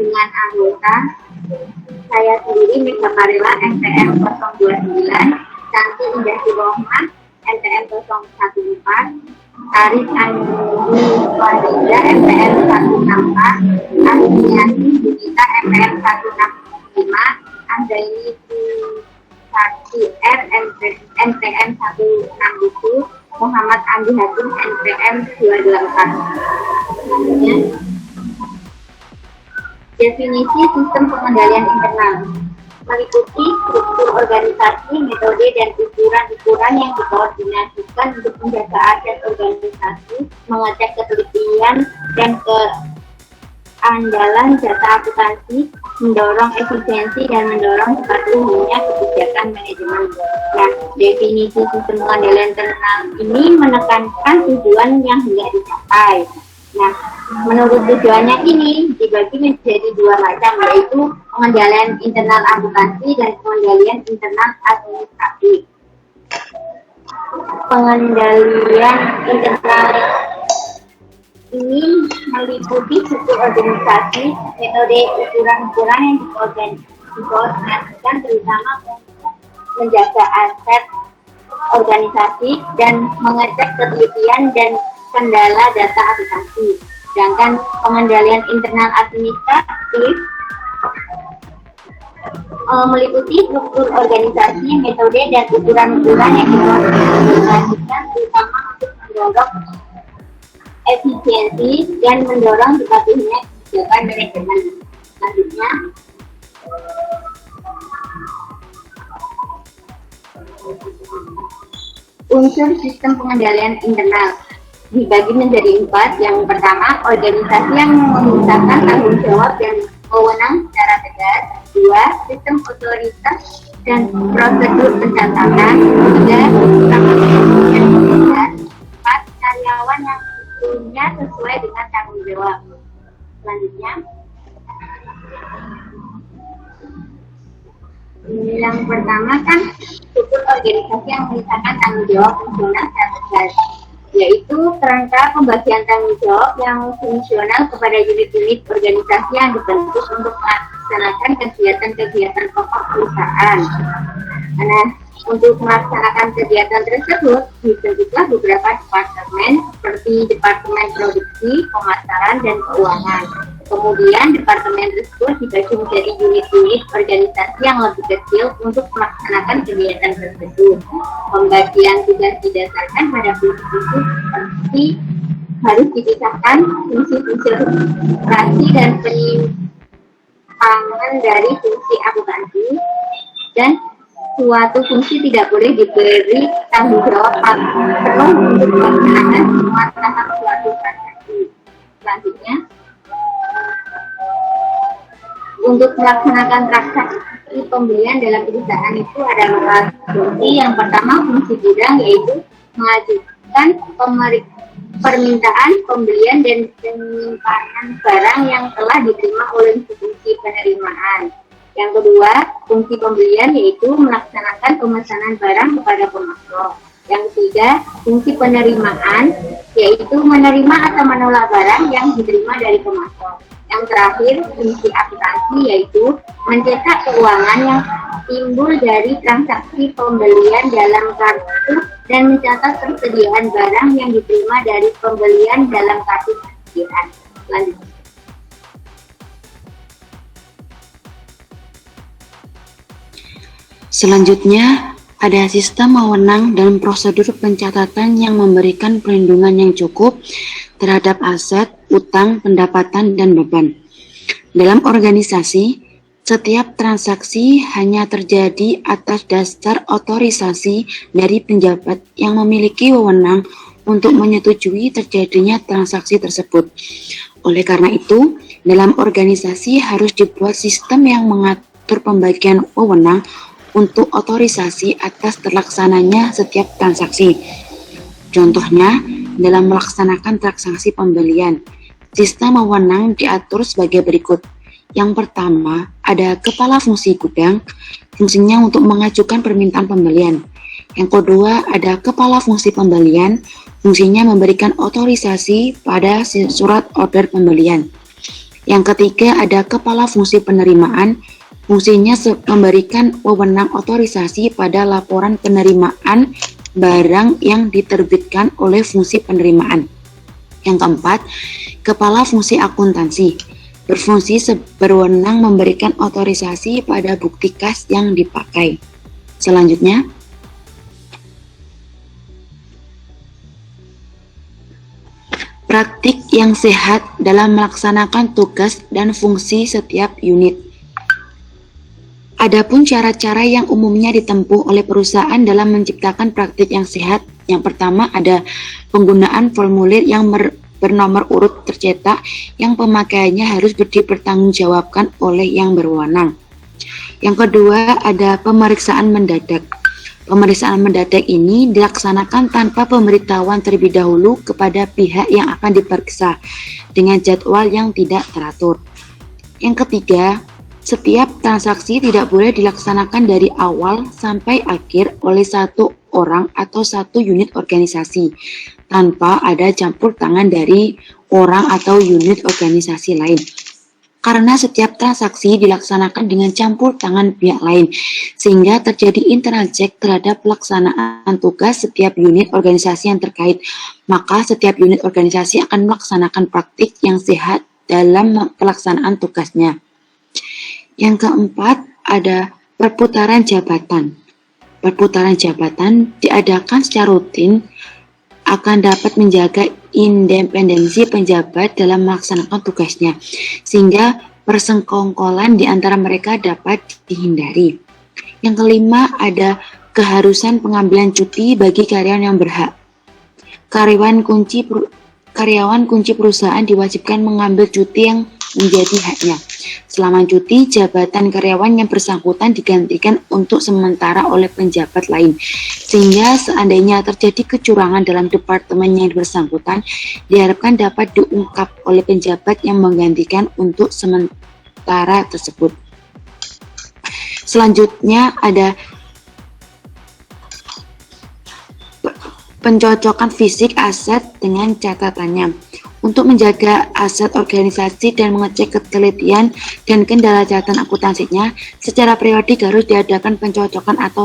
dengan anggota saya sendiri Mega Marilla NPM 029, Santi Indah Rohmah NPM 014, Tarik Andi Wandida MPM 164, Ariniati Budita MPM 165, Andaini Sakti R NPM 167, Muhammad Andi Hakim NPM 224. Selanjutnya, definisi sistem pengendalian internal meliputi struktur organisasi, metode, dan ukuran-ukuran yang dikoordinasikan untuk menjaga aset organisasi, mengecek ketelitian dan keandalan data akuntansi, mendorong efisiensi, dan mendorong kepatuhannya kebijakan manajemen. Nah, definisi sistem pengendalian internal ini menekankan tujuan yang hendak dicapai. Nah, menurut tujuannya ini dibagi menjadi dua macam, yaitu pengendalian internal akuntansi dan pengendalian internal administratif. Pengendalian internal ini meliputi struktur organisasi, metode, ukuran-ukuran yang dikoordinasikan terutama untuk menjaga aset organisasi dan mengecek ketelitian dan kendala data akuntansi. Sedangkan pengendalian internal administratif meliputi struktur organisasi, metode, dan ukuran-ukuran yang dikoordinasikan terutama untuk mendorong efisiensi dan mendorong kepatuhannya kebijakan manajemen. Selanjutnya, unsur sistem pengendalian internal dibagi menjadi 4. Yang pertama, organisasi yang memisahkan tanggung jawab dan wewenang secara tegas. 2. Sistem otoritas dan prosedur pencatatan. 3. Dan 4. Karyawan yang punya sesuai dengan tanggung jawab. Selanjutnya, yang pertama kan struktur organisasi yang memisahkan tanggung jawab fungsional secara tegas, yaitu kerangka pembagian tanggung jawab yang fungsional kepada unit-unit organisasi yang dibentuk untuk melaksanakan kegiatan-kegiatan pokok perusahaan. Nah, untuk melaksanakan kegiatan tersebut dibentuklah beberapa departemen seperti Departemen Produksi, Pemasaran, dan Keuangan. Kemudian departemen tersebut dibagi menjadi unit-unit organisasi yang lebih kecil untuk melaksanakan kegiatan tersebut. Pembagian tugas didasarkan pada prinsip seperti harus dipisahkan fungsi-fungsi operasi dan penyimpangan dari fungsi akuntansi, dan suatu fungsi tidak boleh diberi tanggung jawab penuh untuk melaksanakan semua tahap suatu transaksi. Selanjutnya, untuk melaksanakan transaksi pembelian dalam perusahaan itu ada 4 fungsi. Yang pertama, fungsi gudang, yaitu mengajukan permintaan pembelian dan penyimpanan barang yang telah diterima oleh institusi penerimaan. Yang kedua, fungsi pembelian, yaitu melaksanakan pemesanan barang kepada pemasok. Yang ketiga, fungsi penerimaan, yaitu menerima atau menolak barang yang diterima dari pemasok. Yang terakhir, fungsi akuntansi, yaitu mencetak keuangan yang timbul dari transaksi pembelian dalam kartu dan mencatat persediaan barang yang diterima dari pembelian dalam kartu persediaan. Selanjutnya, Selanjutnya, ada sistem wewenang dan prosedur pencatatan yang memberikan perlindungan yang cukup terhadap aset, utang, pendapatan, dan beban. Dalam organisasi, setiap transaksi hanya terjadi atas dasar otorisasi dari penjabat yang memiliki wewenang untuk menyetujui terjadinya transaksi tersebut. Oleh karena itu, dalam organisasi harus dibuat sistem yang mengatur pembagian wewenang untuk otorisasi atas terlaksananya setiap transaksi. Contohnya, dalam melaksanakan transaksi pembelian, sistem wewenang diatur sebagai berikut. Yang pertama, ada kepala fungsi gudang, fungsinya untuk mengajukan permintaan pembelian. Yang kedua, ada kepala fungsi pembelian, fungsinya memberikan otorisasi pada surat order pembelian. Yang ketiga ada kepala fungsi penerimaan. Fungsinya memberikan wewenang otorisasi pada laporan penerimaan barang yang diterbitkan oleh fungsi penerimaan. Yang keempat, kepala fungsi akuntansi. Berfungsi berwenang memberikan otorisasi pada bukti kas yang dipakai. Selanjutnya, praktik yang sehat dalam melaksanakan tugas dan fungsi setiap unit. Adapun cara-cara yang umumnya ditempuh oleh perusahaan dalam menciptakan praktik yang sehat, yang pertama ada penggunaan formulir yang bernomor urut tercetak yang pemakaiannya harus dipertanggungjawabkan oleh yang berwenang. Yang kedua ada pemeriksaan mendadak. Pemeriksaan mendadak ini dilaksanakan tanpa pemberitahuan terlebih dahulu kepada pihak yang akan diperiksa dengan jadwal yang tidak teratur. Yang ketiga, setiap transaksi tidak boleh dilaksanakan dari awal sampai akhir oleh satu orang atau satu unit organisasi tanpa ada campur tangan dari orang atau unit organisasi lain. Karena setiap transaksi dilaksanakan dengan campur tangan pihak lain, sehingga terjadi internal check terhadap pelaksanaan tugas setiap unit organisasi yang terkait. Maka setiap unit organisasi akan melaksanakan praktik yang sehat dalam pelaksanaan tugasnya. Yang keempat ada perputaran jabatan. Perputaran jabatan diadakan secara rutin akan dapat menjaga independensi penjabat dalam melaksanakan tugasnya, sehingga persekongkolan di antara mereka dapat dihindari. Yang kelima ada keharusan pengambilan cuti bagi karyawan yang berhak. Karyawan kunci perusahaan diwajibkan mengambil cuti yang menjadi haknya. Selama cuti, jabatan karyawan yang bersangkutan digantikan untuk sementara oleh penjabat lain. Sehingga seandainya terjadi kecurangan dalam departemen yang bersangkutan, diharapkan dapat diungkap oleh penjabat yang menggantikan untuk sementara tersebut. Selanjutnya ada pencocokan fisik aset dengan catatannya. Untuk menjaga aset organisasi dan mengecek ketelitian dan kendala catatan akuntansinya, secara periodik harus diadakan pencocokan atau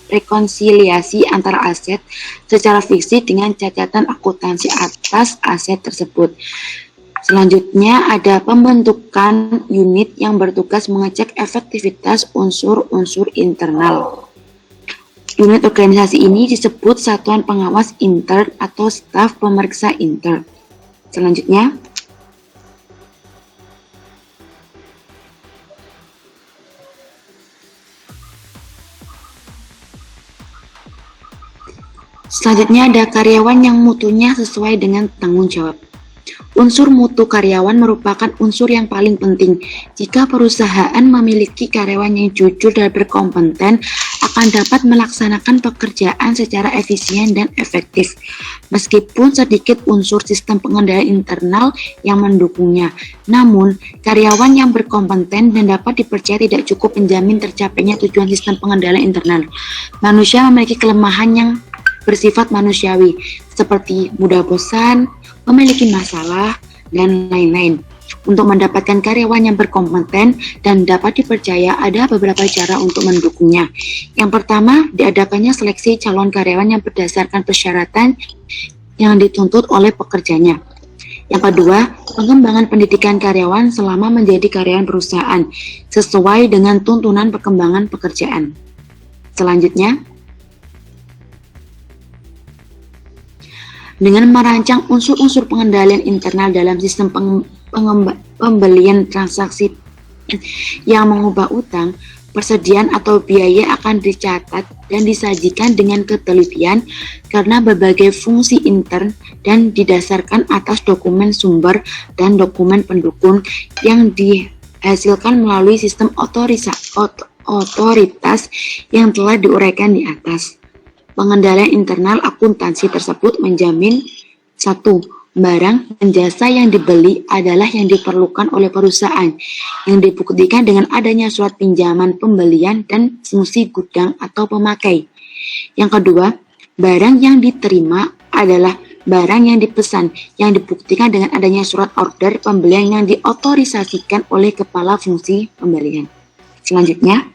rekonsiliasi antara aset secara fisik dengan catatan akuntansi atas aset tersebut. Selanjutnya ada pembentukan unit yang bertugas mengecek efektivitas unsur-unsur internal. Unit organisasi ini disebut satuan pengawas intern atau staf pemeriksa intern. Selanjutnya, ada karyawan yang mutunya sesuai dengan tanggung jawab. Unsur mutu karyawan merupakan unsur yang paling penting. Jika perusahaan memiliki karyawan yang jujur dan berkompeten, akan dapat melaksanakan pekerjaan secara efisien dan efektif. Meskipun sedikit unsur sistem pengendalian internal yang mendukungnya, namun karyawan yang berkompeten dan dapat dipercaya tidak cukup menjamin tercapainya tujuan sistem pengendalian internal. Manusia memiliki kelemahan yang bersifat manusiawi, seperti mudah bosan, memiliki masalah, dan lain-lain. Untuk mendapatkan karyawan yang berkompeten dan dapat dipercaya, ada beberapa cara untuk mendukungnya. Yang pertama, diadakannya seleksi calon karyawan yang berdasarkan persyaratan yang dituntut oleh pekerjanya. Yang kedua, pengembangan pendidikan karyawan selama menjadi karyawan perusahaan, sesuai dengan tuntunan perkembangan pekerjaan. Selanjutnya, dengan merancang unsur-unsur pengendalian internal dalam sistem pembelian transaksi yang mengubah utang, persediaan atau biaya akan dicatat dan disajikan dengan ketelitian karena berbagai fungsi intern dan didasarkan atas dokumen sumber dan dokumen pendukung yang dihasilkan melalui sistem otoritas yang telah diuraikan di atas. Pengendalian internal akuntansi tersebut menjamin 1. Barang dan jasa yang dibeli adalah yang diperlukan oleh perusahaan, yang dibuktikan dengan adanya surat pinjaman pembelian dan fungsi gudang atau pemakai. Yang kedua, barang yang diterima adalah barang yang dipesan yang dibuktikan dengan adanya surat order pembelian yang diotorisasikan oleh kepala fungsi pembelian. Selanjutnya,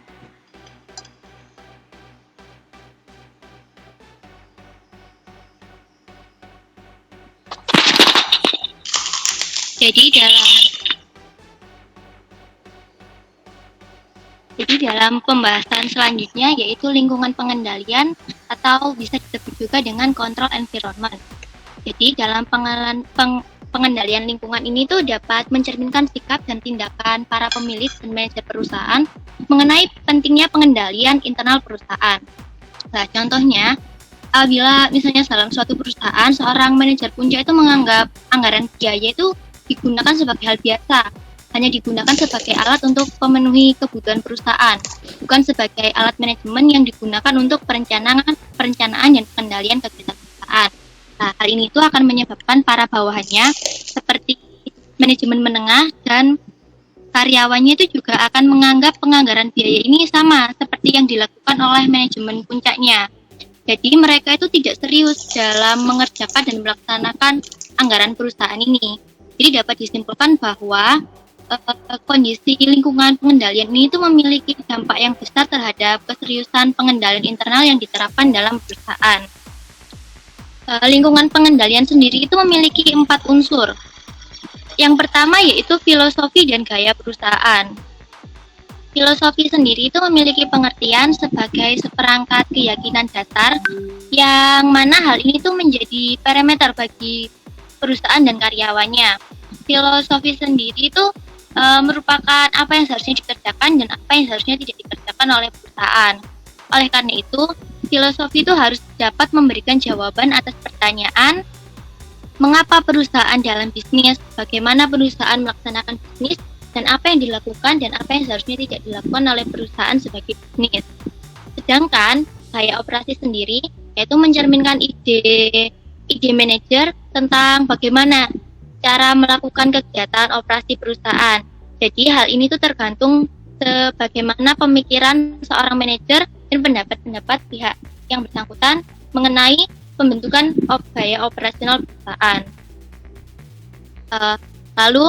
Jadi dalam pembahasan selanjutnya yaitu lingkungan pengendalian atau bisa disebut juga dengan control environment. Jadi dalam pengendalian lingkungan ini tuh dapat mencerminkan sikap dan tindakan para pemilik dan manajer perusahaan mengenai pentingnya pengendalian internal perusahaan. Nah, contohnya, apabila misalnya dalam suatu perusahaan seorang manajer puncak itu menganggap anggaran biaya itu digunakan sebagai hal biasa, hanya digunakan sebagai alat untuk memenuhi kebutuhan perusahaan, bukan sebagai alat manajemen yang digunakan untuk perencanaan dan pengendalian kegiatan perusahaan. Nah, hal ini itu akan menyebabkan para bawahannya seperti manajemen menengah dan karyawannya itu juga akan menganggap penganggaran biaya ini sama seperti yang dilakukan oleh manajemen puncaknya. Jadi mereka itu tidak serius dalam mengerjakan dan melaksanakan anggaran perusahaan ini. Jadi dapat disimpulkan bahwa kondisi lingkungan pengendalian ini itu memiliki dampak yang besar terhadap keseriusan pengendalian internal yang diterapkan dalam perusahaan. Lingkungan pengendalian sendiri itu memiliki 4 unsur. Yang pertama yaitu filosofi dan gaya perusahaan. Filosofi sendiri itu memiliki pengertian sebagai seperangkat keyakinan dasar yang mana hal ini tuh menjadi parameter bagi perusahaan dan karyawannya. Filosofi sendiri itu merupakan apa yang seharusnya dikerjakan dan apa yang seharusnya tidak dikerjakan oleh perusahaan. Oleh karena itu, filosofi itu harus dapat memberikan jawaban atas pertanyaan mengapa perusahaan dalam bisnis, bagaimana perusahaan melaksanakan bisnis, dan apa yang dilakukan dan apa yang seharusnya tidak dilakukan oleh perusahaan sebagai bisnis. Sedangkan gaya operasi sendiri yaitu mencerminkan ide manajer tentang bagaimana cara melakukan kegiatan operasi perusahaan. Jadi hal ini tuh tergantung sebagaimana pemikiran seorang manajer dan pendapat-pendapat pihak yang bersangkutan mengenai pembentukan gaya operasional perusahaan. Lalu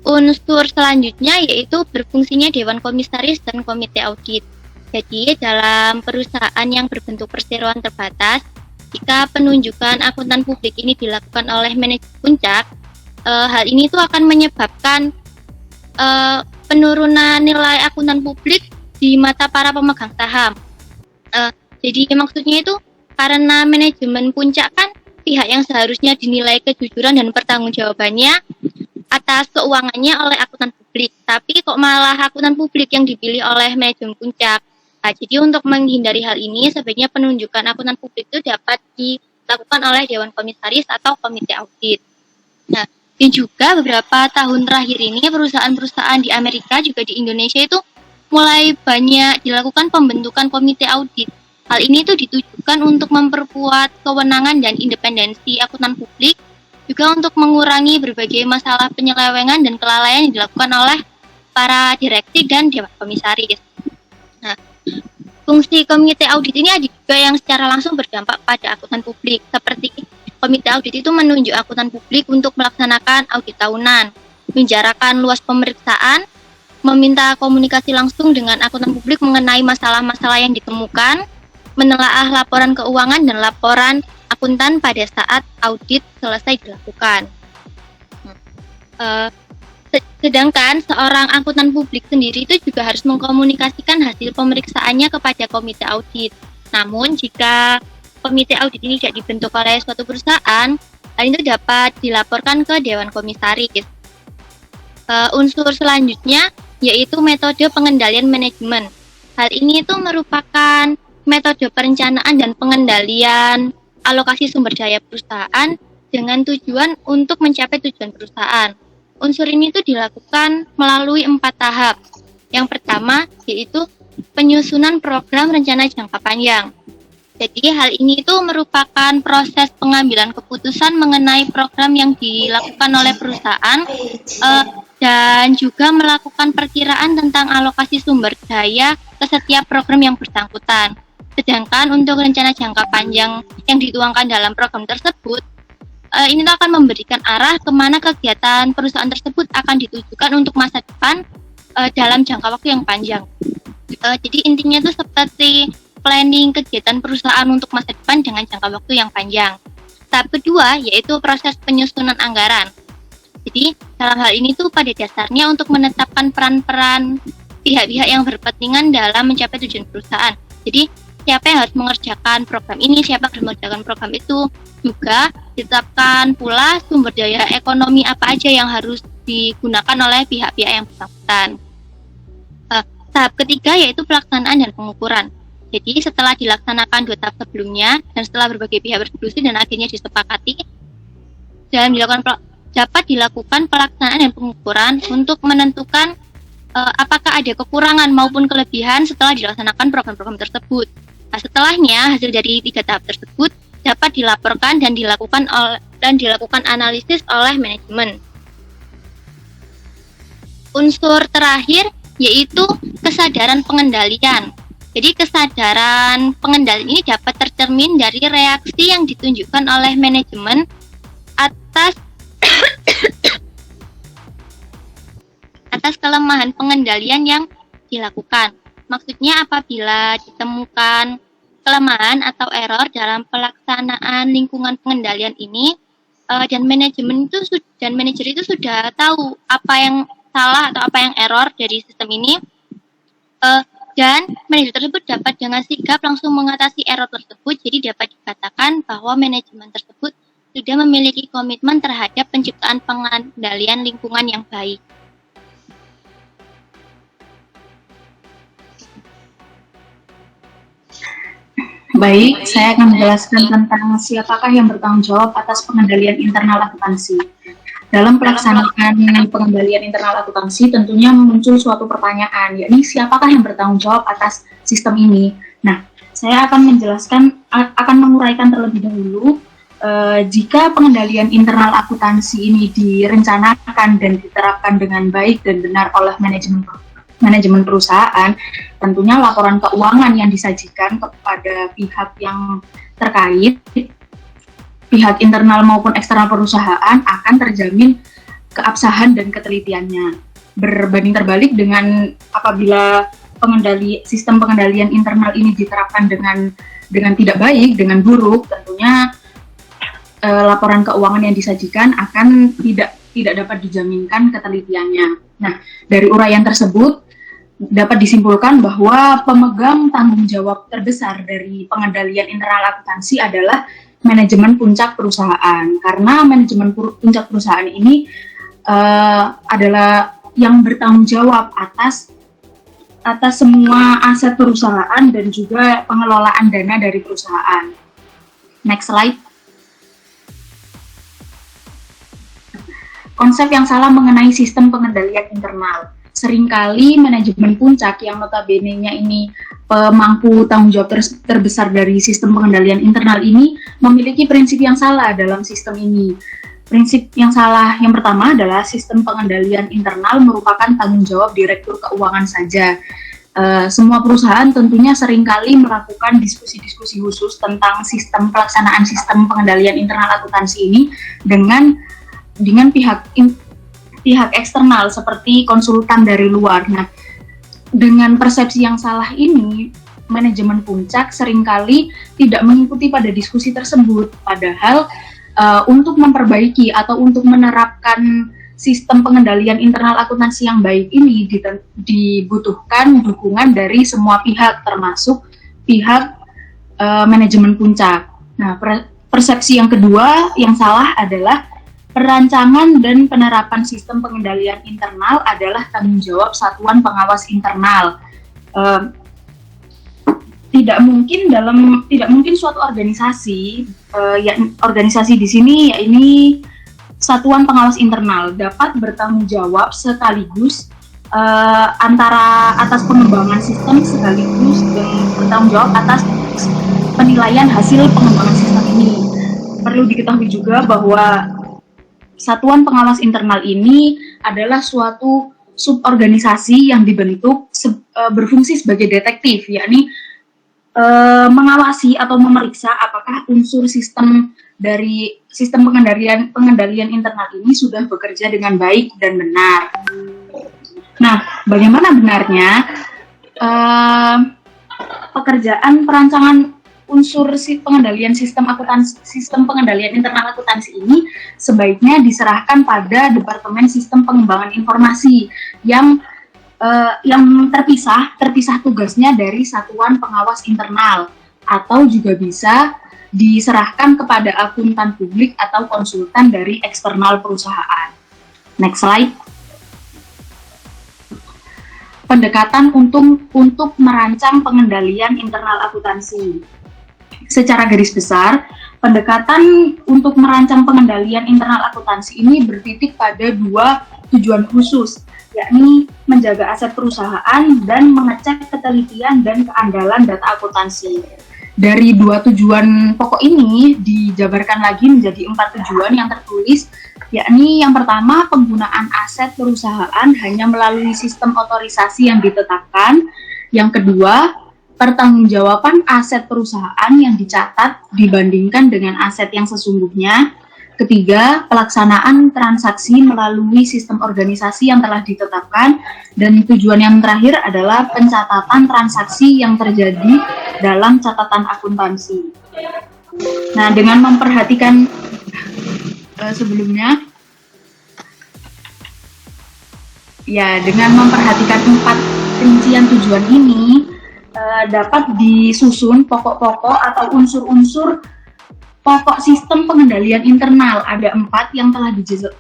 unsur selanjutnya yaitu berfungsinya Dewan Komisaris dan Komite Audit. Jadi dalam perusahaan yang berbentuk perseroan terbatas, jika penunjukan akuntan publik ini dilakukan oleh manajer puncak, hal ini tuh akan menyebabkan penurunan nilai akuntan publik di mata para pemegang saham. Jadi maksudnya itu karena manajemen puncak kan pihak yang seharusnya dinilai kejujuran dan pertanggungjawabannya atas keuangannya oleh akuntan publik, tapi kok malah akuntan publik yang dipilih oleh manajemen puncak. Nah, jadi untuk menghindari hal ini sebaiknya penunjukan akuntan publik itu dapat dilakukan oleh Dewan Komisaris atau Komite Audit. Nah, dan juga beberapa tahun terakhir ini perusahaan-perusahaan di Amerika juga di Indonesia itu mulai banyak dilakukan pembentukan komite audit. Hal ini tuh ditujukan untuk memperkuat kewenangan dan independensi akuntan publik, juga untuk mengurangi berbagai masalah penyelewengan dan kelalaian yang dilakukan oleh para direksi dan dewan komisaris. Nah, fungsi komite audit ini ada juga yang secara langsung berdampak pada akuntan publik, seperti komite audit itu menunjuk akuntan publik untuk melaksanakan audit tahunan, menjarakan luas pemeriksaan, meminta komunikasi langsung dengan akuntan publik mengenai masalah-masalah yang ditemukan, menelaah laporan keuangan dan laporan akuntan pada saat audit selesai dilakukan. Sedangkan seorang akuntan publik sendiri itu juga harus mengkomunikasikan hasil pemeriksaannya kepada komite audit. Namun jika komite audit ini tidak dibentuk oleh suatu perusahaan, hal itu dapat dilaporkan ke Dewan Komisaris. Unsur selanjutnya yaitu metode pengendalian manajemen. Hal ini itu merupakan metode perencanaan dan pengendalian alokasi sumber daya perusahaan dengan tujuan untuk mencapai tujuan perusahaan. Unsur ini itu dilakukan melalui 4 tahap. Yang pertama yaitu penyusunan program rencana jangka panjang. Jadi hal ini itu merupakan proses pengambilan keputusan mengenai program yang dilakukan oleh perusahaan dan juga melakukan perkiraan tentang alokasi sumber daya ke setiap program yang bersangkutan. Sedangkan untuk rencana jangka panjang yang dituangkan dalam program tersebut, ini tuh akan memberikan arah kemana kegiatan perusahaan tersebut akan ditujukan untuk masa depan dalam jangka waktu yang panjang. Jadi intinya itu seperti planning kegiatan perusahaan untuk masa depan dengan jangka waktu yang panjang. Tahap kedua yaitu proses penyusunan anggaran. Jadi dalam hal ini tuh pada dasarnya untuk menetapkan peran-peran pihak-pihak yang berkepentingan dalam mencapai tujuan perusahaan. Jadi siapa yang harus mengerjakan program ini, siapa yang harus mengerjakan program itu. Juga ditetapkan pula sumber daya ekonomi apa aja yang harus digunakan oleh pihak-pihak yang bersangkutan. Tahap ketiga yaitu pelaksanaan dan pengukuran. Jadi setelah dilaksanakan 2 tahap sebelumnya dan setelah berbagai pihak berdiskusi dan akhirnya disepakati dan dapat dilakukan pelaksanaan dan pengukuran untuk menentukan apakah ada kekurangan maupun kelebihan setelah dilaksanakan program-program tersebut. Nah, setelahnya hasil dari 3 tahap tersebut dapat dilaporkan dan dilakukan analisis oleh manajemen. Unsur terakhir yaitu kesadaran pengendalian. Jadi kesadaran pengendalian ini dapat tercermin dari reaksi yang ditunjukkan oleh manajemen atas kelemahan pengendalian yang dilakukan. Maksudnya apabila ditemukan kelemahan atau error dalam pelaksanaan lingkungan pengendalian ini dan manajer itu sudah tahu apa yang salah atau apa yang error dari sistem ini dan manajer tersebut dapat dengan sigap langsung mengatasi error tersebut. Jadi dapat dikatakan bahwa manajemen tersebut sudah memiliki komitmen terhadap penciptaan pengendalian lingkungan yang baik. Baik, saya akan menjelaskan tentang siapakah yang bertanggung jawab atas pengendalian internal akuntansi. Dalam pelaksanaan pengendalian internal akuntansi tentunya muncul suatu pertanyaan, yakni siapakah yang bertanggung jawab atas sistem ini. Nah, saya akan menguraikan terlebih dahulu jika pengendalian internal akuntansi ini direncanakan dan diterapkan dengan baik dan benar oleh manajemen perusahaan, tentunya laporan keuangan yang disajikan kepada pihak yang terkait, pihak internal maupun eksternal perusahaan akan terjamin keabsahan dan ketelitiannya. Berbanding terbalik dengan apabila sistem pengendalian internal ini diterapkan dengan tidak baik, dengan buruk, tentunya laporan keuangan yang disajikan akan tidak dapat dijaminkan ketelitiannya. Nah, dari uraian tersebut dapat disimpulkan bahwa pemegang tanggung jawab terbesar dari pengendalian internal akuntansi adalah manajemen puncak perusahaan, karena manajemen puncak perusahaan ini adalah yang bertanggung jawab atas semua aset perusahaan dan juga pengelolaan dana dari perusahaan. Next slide. Konsep yang salah mengenai sistem pengendalian internal. Seringkali manajemen puncak yang notabene-nya ini pemangku tanggung jawab terbesar dari sistem pengendalian internal ini memiliki prinsip yang salah dalam sistem ini. Prinsip yang salah yang pertama adalah sistem pengendalian internal merupakan tanggung jawab direktur keuangan saja. Semua perusahaan tentunya seringkali melakukan diskusi-diskusi khusus tentang pelaksanaan sistem pengendalian internal akuntansi ini dengan pihak eksternal seperti konsultan dari luar. Nah, dengan persepsi yang salah ini, manajemen puncak seringkali tidak mengikuti pada diskusi tersebut. Padahal untuk memperbaiki atau untuk menerapkan sistem pengendalian internal akuntansi yang baik ini dibutuhkan dukungan dari semua pihak, termasuk pihak manajemen puncak. Nah, persepsi yang kedua yang salah adalah perancangan dan penerapan sistem pengendalian internal adalah tanggung jawab satuan pengawas internal. Tidak mungkin suatu organisasi, organisasi di sini ini satuan pengawas internal dapat bertanggung jawab sekaligus antara atas pengembangan sistem sekaligus dan bertanggung jawab atas penilaian hasil pengembangan sistem ini. Perlu diketahui juga bahwa satuan pengawas internal ini adalah suatu suborganisasi yang dibentuk berfungsi sebagai detektif, yakni mengawasi atau memeriksa apakah unsur sistem dari sistem pengendalian internal ini sudah bekerja dengan baik dan benar. Nah, bagaimana benarnya pekerjaan perancangan unsur pengendalian sistem pengendalian internal akuntansi ini sebaiknya diserahkan pada Departemen Sistem Pengembangan Informasi yang terpisah tugasnya dari Satuan Pengawas Internal, atau juga bisa diserahkan kepada akuntan publik atau konsultan dari eksternal perusahaan. Next slide. Pendekatan untuk merancang pengendalian internal akuntansi. Secara garis besar, pendekatan untuk merancang pengendalian internal akuntansi ini bertitik pada 2 tujuan khusus, yakni menjaga aset perusahaan dan mengecek ketelitian dan keandalan data akuntansi. Dari 2 tujuan pokok ini dijabarkan lagi menjadi 4 tujuan yang tertulis, yakni yang pertama, penggunaan aset perusahaan hanya melalui sistem otorisasi yang ditetapkan. Yang kedua, pertanggungjawaban aset perusahaan yang dicatat dibandingkan dengan aset yang sesungguhnya. Ketiga, pelaksanaan transaksi melalui sistem organisasi yang telah ditetapkan. Dan tujuan yang terakhir adalah pencatatan transaksi yang terjadi dalam catatan akuntansi. Nah, dengan memperhatikan sebelumnya, dengan memperhatikan 4 rincian tujuan ini, dapat disusun pokok-pokok atau unsur-unsur pokok sistem pengendalian internal. Ada 4 yang telah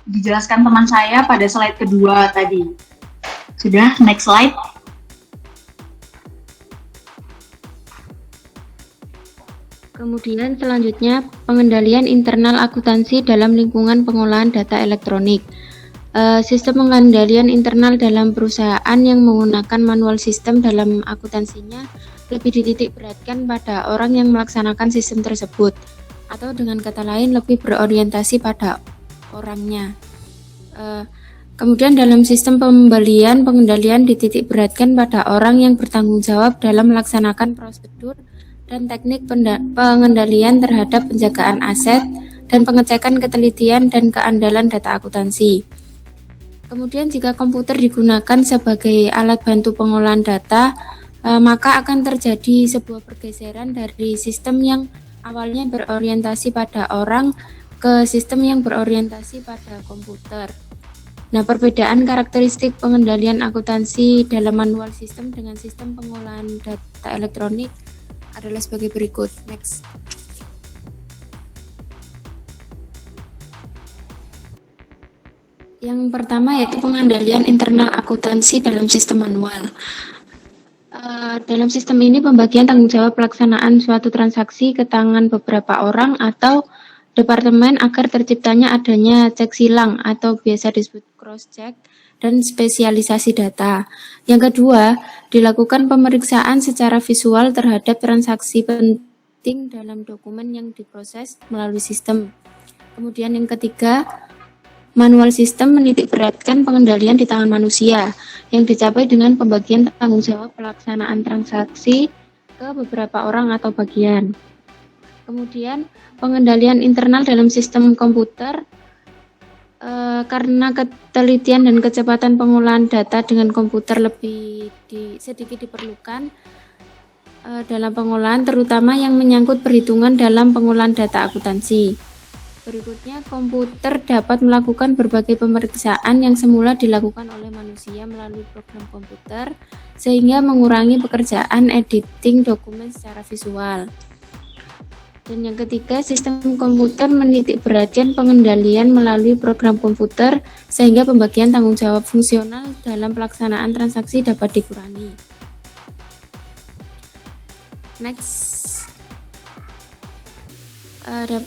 dijelaskan teman saya pada slide kedua tadi. Sudah, next slide. Kemudian selanjutnya, pengendalian internal akuntansi dalam lingkungan pengolahan data elektronik. Sistem pengendalian internal dalam perusahaan yang menggunakan manual sistem dalam akuntansinya lebih dititik beratkan pada orang yang melaksanakan sistem tersebut, atau dengan kata lain lebih berorientasi pada orangnya. Kemudian dalam sistem pembelian, pengendalian dititik beratkan pada orang yang bertanggung jawab dalam melaksanakan prosedur dan teknik pengendalian terhadap penjagaan aset dan pengecekan ketelitian dan keandalan data akuntansi. Kemudian jika komputer digunakan sebagai alat bantu pengolahan data, maka akan terjadi sebuah pergeseran dari sistem yang awalnya berorientasi pada orang ke sistem yang berorientasi pada komputer. Nah, perbedaan karakteristik pengendalian akuntansi dalam manual sistem dengan sistem pengolahan data elektronik adalah sebagai berikut. Next. Yang pertama yaitu pengendalian internal akuntansi dalam sistem manual. Dalam sistem ini pembagian tanggung jawab pelaksanaan suatu transaksi ke tangan beberapa orang atau departemen agar terciptanya adanya cek silang atau biasa disebut cross check dan spesialisasi data. Yang kedua, dilakukan pemeriksaan secara visual terhadap transaksi penting dalam dokumen yang diproses melalui sistem. Kemudian yang ketiga, manual sistem menitik beratkan pengendalian di tangan manusia yang dicapai dengan pembagian tanggung jawab pelaksanaan transaksi ke beberapa orang atau bagian. Kemudian pengendalian internal dalam sistem komputer karena ketelitian dan kecepatan pengolahan data dengan komputer lebih sedikit diperlukan dalam pengolahan, terutama yang menyangkut perhitungan dalam pengolahan data akuntansi. Berikutnya, komputer dapat melakukan berbagai pemeriksaan yang semula dilakukan oleh manusia melalui program komputer, sehingga mengurangi pekerjaan editing dokumen secara visual. Dan yang ketiga, sistem komputer menitik beratkan pengendalian melalui program komputer, sehingga pembagian tanggung jawab fungsional dalam pelaksanaan transaksi dapat dikurangi. Next. Ada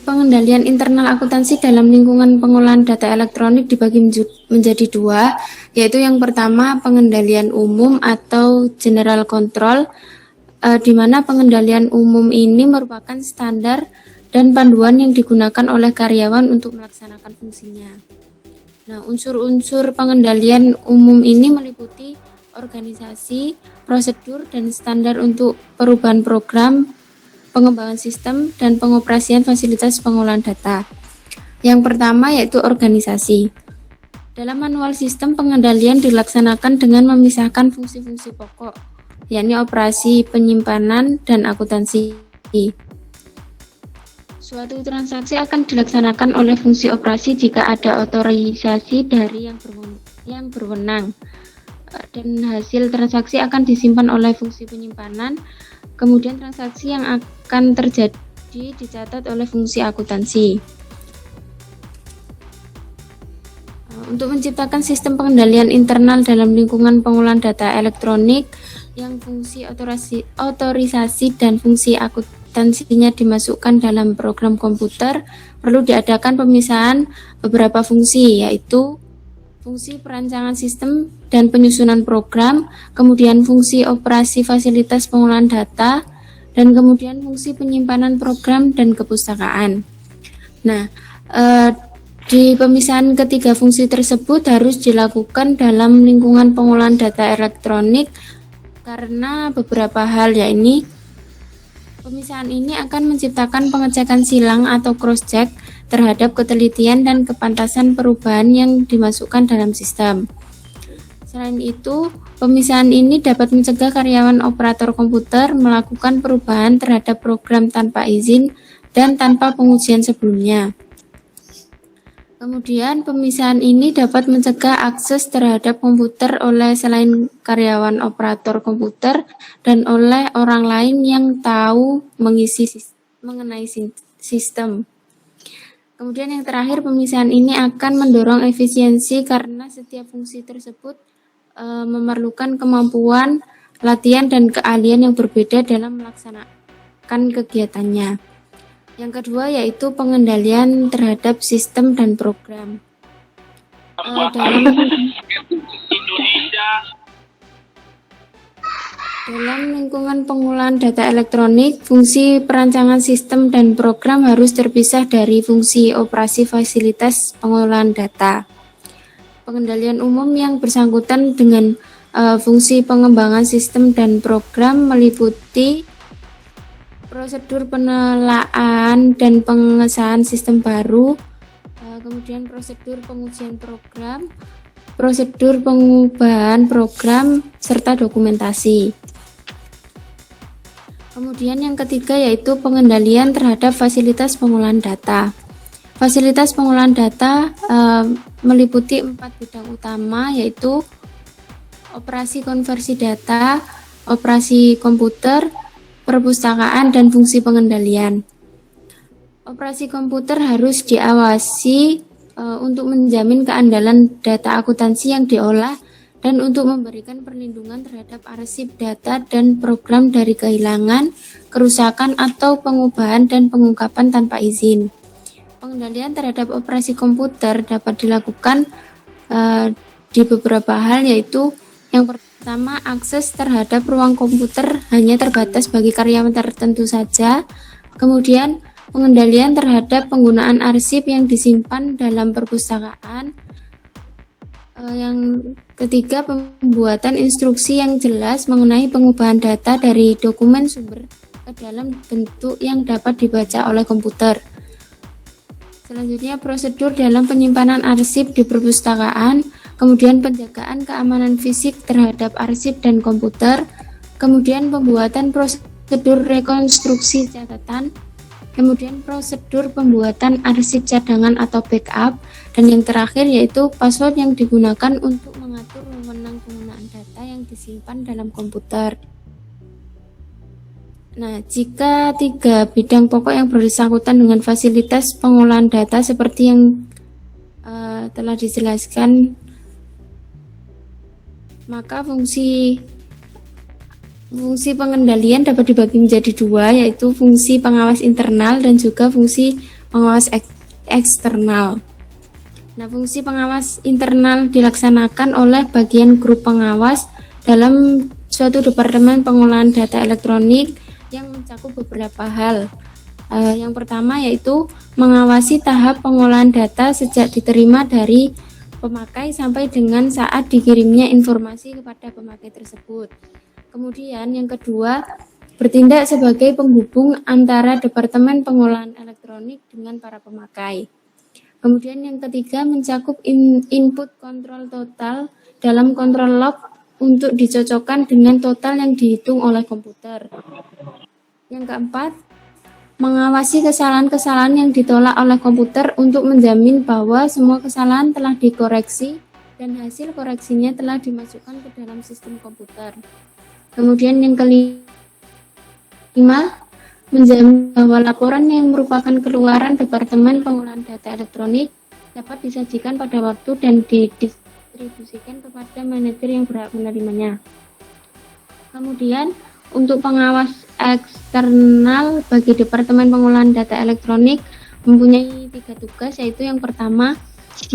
pengendalian internal akuntansi dalam lingkungan pengolahan data elektronik dibagi menjadi 2, yaitu yang pertama pengendalian umum atau general control, di mana pengendalian umum ini merupakan standar dan panduan yang digunakan oleh karyawan untuk melaksanakan fungsinya. Nah, unsur-unsur pengendalian umum ini meliputi organisasi, prosedur, dan standar untuk perubahan program, pengembangan sistem, dan pengoperasian fasilitas pengolahan data. Yang pertama yaitu organisasi. Dalam manual sistem pengendalian dilaksanakan dengan memisahkan fungsi-fungsi pokok, yakni operasi, penyimpanan, dan akuntansi. Suatu transaksi akan dilaksanakan oleh fungsi operasi jika ada otorisasi dari yang berwenang, dan hasil transaksi akan disimpan oleh fungsi penyimpanan. Kemudian transaksi yang akan terjadi dicatat oleh fungsi akuntansi. Untuk menciptakan sistem pengendalian internal dalam lingkungan pengolahan data elektronik yang fungsi otorisasi dan fungsi akuntansinya dimasukkan dalam program komputer, perlu diadakan pemisahan beberapa fungsi, yaitu fungsi perancangan sistem dan penyusunan program, kemudian fungsi operasi fasilitas pengolahan data, dan kemudian fungsi penyimpanan program dan kepustakaan. Nah, di pemisahan ketiga fungsi tersebut harus dilakukan dalam lingkungan pengolahan data elektronik karena beberapa hal, yakni pemisahan ini akan menciptakan pengecekan silang atau cross-check terhadap ketelitian dan kepantasan perubahan yang dimasukkan dalam sistem. Selain itu, pemisahan ini dapat mencegah karyawan operator komputer melakukan perubahan terhadap program tanpa izin dan tanpa pengujian sebelumnya. Kemudian, pemisahan ini dapat mencegah akses terhadap komputer oleh selain karyawan operator komputer dan oleh orang lain yang tahu mengenai sistem. Kemudian yang terakhir, pemisahan ini akan mendorong efisiensi karena setiap fungsi tersebut memerlukan kemampuan, latihan, dan keahlian yang berbeda dalam melaksanakan kegiatannya. Yang kedua yaitu pengendalian terhadap sistem dan program. Dalam lingkungan pengolahan data elektronik, fungsi perancangan sistem dan program harus terpisah dari fungsi operasi fasilitas pengolahan data. Pengendalian umum yang bersangkutan dengan fungsi pengembangan sistem dan program meliputi prosedur penelaan dan pengesahan sistem baru, kemudian prosedur pengujian program, prosedur pengubahan program, serta dokumentasi. Kemudian yang ketiga yaitu pengendalian terhadap fasilitas pengolahan data. Fasilitas pengolahan data meliputi 4 bidang utama, yaitu operasi konversi data, operasi komputer, perpustakaan, dan fungsi pengendalian. Operasi komputer harus diawasi untuk menjamin keandalan data akuntansi yang diolah dan untuk memberikan perlindungan terhadap arsip data dan program dari kehilangan, kerusakan, atau pengubahan dan pengungkapan tanpa izin. Pengendalian terhadap operasi komputer dapat dilakukan di beberapa hal, yaitu yang pertama, akses terhadap ruang komputer hanya terbatas bagi karyawan tertentu saja. Kemudian, pengendalian terhadap penggunaan arsip yang disimpan dalam perpustakaan. Yang ketiga, pembuatan instruksi yang jelas mengenai pengubahan data dari dokumen sumber ke dalam bentuk yang dapat dibaca oleh komputer. Selanjutnya, prosedur dalam penyimpanan arsip di perpustakaan, kemudian penjagaan keamanan fisik terhadap arsip dan komputer, kemudian pembuatan prosedur rekonstruksi catatan, kemudian prosedur pembuatan arsip cadangan atau backup, dan yang terakhir yaitu password yang digunakan untuk mengatur wewenang penggunaan data yang disimpan dalam komputer. Nah, jika 3 bidang pokok yang bersangkutan dengan fasilitas pengolahan data seperti yang telah dijelaskan, maka fungsi pengendalian dapat dibagi menjadi 2, yaitu fungsi pengawas internal dan juga fungsi pengawas eksternal. Nah, fungsi pengawas internal dilaksanakan oleh bagian grup pengawas dalam suatu departemen pengolahan data elektronik yang mencakup beberapa hal. Yang pertama yaitu mengawasi tahap pengolahan data sejak diterima dari pemakai sampai dengan saat dikirimnya informasi kepada pemakai tersebut. Kemudian yang kedua, bertindak sebagai penghubung antara Departemen Pengolahan Elektronik dengan para pemakai. Kemudian yang ketiga, mencakup input kontrol total dalam kontrol log untuk dicocokkan dengan total yang dihitung oleh komputer. Yang keempat, mengawasi kesalahan-kesalahan yang ditolak oleh komputer untuk menjamin bahwa semua kesalahan telah dikoreksi dan hasil koreksinya telah dimasukkan ke dalam sistem komputer. Kemudian yang kelima, menjamin bahwa laporan yang merupakan keluaran Departemen Pengolahan Data Elektronik dapat disajikan pada waktu dan didistribusikan kepada manajer yang berhak menerimanya. Kemudian, untuk pengawas eksternal bagi Departemen Pengolahan Data Elektronik mempunyai 3 tugas, yaitu yang pertama,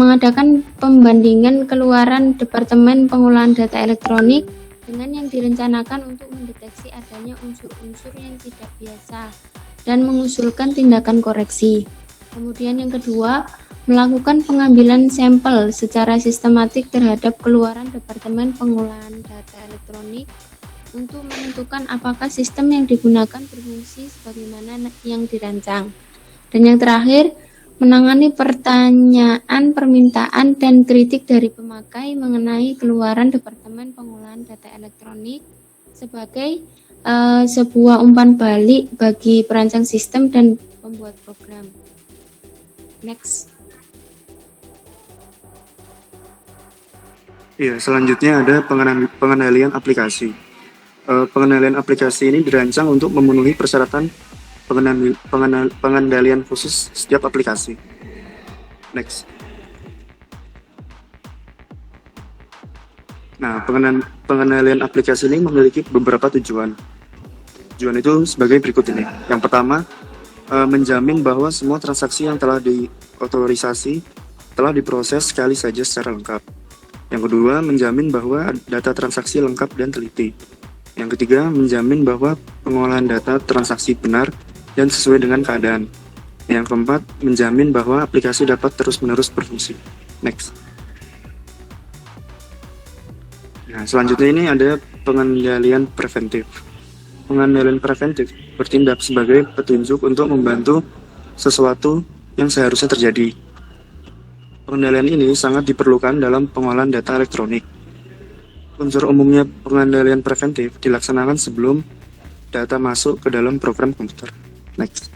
mengadakan pembandingan keluaran Departemen Pengolahan Data Elektronik dengan yang direncanakan untuk mendeteksi adanya unsur-unsur yang tidak biasa dan mengusulkan tindakan koreksi. Kemudian yang kedua, melakukan pengambilan sampel secara sistematik terhadap keluaran Departemen Pengolahan Data Elektronik untuk menentukan apakah sistem yang digunakan berfungsi sebagaimana yang dirancang. Dan yang terakhir, menangani pertanyaan, permintaan, dan kritik dari pemakai mengenai keluaran Departemen Pengolahan Data Elektronik sebagai sebuah umpan balik bagi perancang sistem dan pembuat program. Next. Iya, selanjutnya ada pengendalian aplikasi. Pengendalian aplikasi ini dirancang untuk memenuhi persyaratan pengendalian khusus setiap aplikasi. Next. Nah, pengendalian aplikasi ini memiliki beberapa tujuan. Tujuan itu sebagai berikut ini. Yang pertama, menjamin bahwa semua transaksi yang telah diotorisasi telah diproses sekali saja secara lengkap. Yang kedua, menjamin bahwa data transaksi lengkap dan teliti. Yang ketiga, menjamin bahwa pengolahan data transaksi benar dan sesuai dengan keadaan. Yang keempat, menjamin bahwa aplikasi dapat terus-menerus berfungsi. Next. Nah, selanjutnya ini ada pengendalian preventif. Pengendalian preventif bertindak sebagai petunjuk untuk membantu sesuatu yang seharusnya terjadi. Pengendalian ini sangat diperlukan dalam pengolahan data elektronik. Unsur umumnya pengendalian preventif dilaksanakan sebelum data masuk ke dalam program komputer. Next.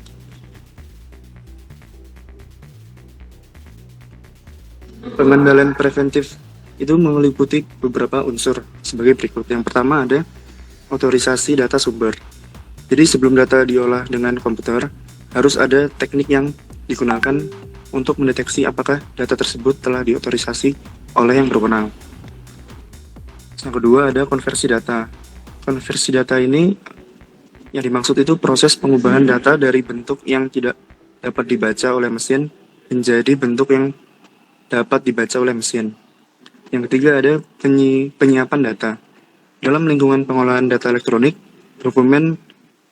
Pengendalian preventif itu meliputi beberapa unsur sebagai berikut. Yang pertama ada otorisasi data sumber. Jadi sebelum data diolah dengan komputer, harus ada teknik yang digunakan untuk mendeteksi apakah data tersebut telah diotorisasi oleh yang berwenang. Yang kedua ada konversi data. Konversi data ini yang dimaksud itu proses pengubahan data dari bentuk yang tidak dapat dibaca oleh mesin menjadi bentuk yang dapat dibaca oleh mesin. Yang ketiga ada penyiapan data. Dalam lingkungan pengolahan data elektronik, dokumen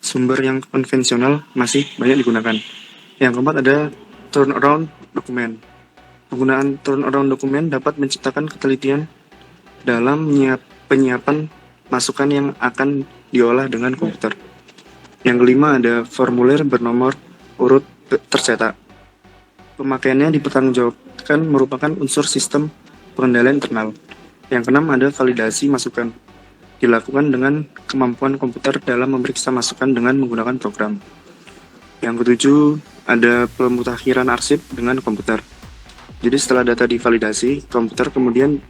sumber yang konvensional masih banyak digunakan. Yang keempat ada turnaround dokumen. Penggunaan turnaround dokumen dapat menciptakan ketelitian dalam penyiapan masukan yang akan diolah dengan komputer. Yang kelima ada formulir bernomor urut tercetak. Pemakaiannya dipertanggungjawabkan merupakan unsur sistem pengendalian internal. Yang keenam ada validasi masukan. Dilakukan dengan kemampuan komputer dalam memeriksa masukan dengan menggunakan program. Yang ketujuh ada pemutakhiran arsip dengan komputer. Jadi setelah data divalidasi, komputer kemudian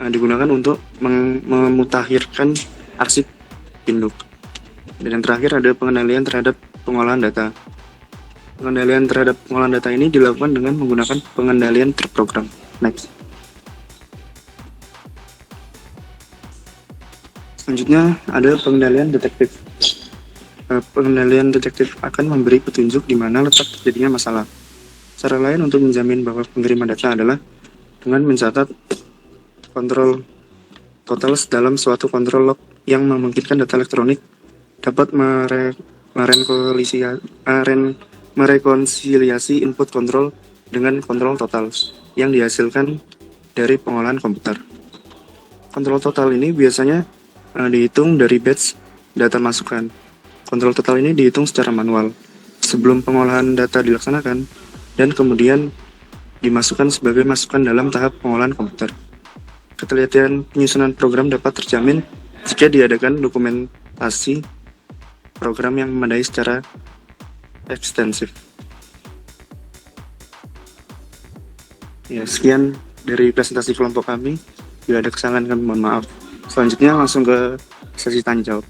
digunakan untuk memutakhirkan arsip induk. Dan yang terakhir ada pengendalian terhadap pengolahan data. Pengendalian terhadap pengolahan data ini dilakukan dengan menggunakan pengendalian terprogram. Next. Selanjutnya ada pengendalian detektif. Pengendalian detektif akan memberi petunjuk di mana letak terjadinya masalah. Cara lain untuk menjamin bahwa penggiriman data adalah dengan mencatat kontrol total dalam suatu kontrol log yang memungkinkan data elektronik dapat merekonsiliasi input kontrol dengan kontrol total yang dihasilkan dari pengolahan komputer. Kontrol total ini biasanya dihitung dari batch data masukan. Kontrol total ini dihitung secara manual sebelum pengolahan data dilaksanakan dan kemudian dimasukkan sebagai masukan dalam tahap pengolahan komputer. Ketelitian penyusunan program dapat terjamin jika diadakan dokumentasi program yang memadai secara ekstensif. Ya, sekian dari presentasi kelompok kami. Bila ada kesalahan kami mohon maaf. Selanjutnya langsung ke sesi tanya jawab.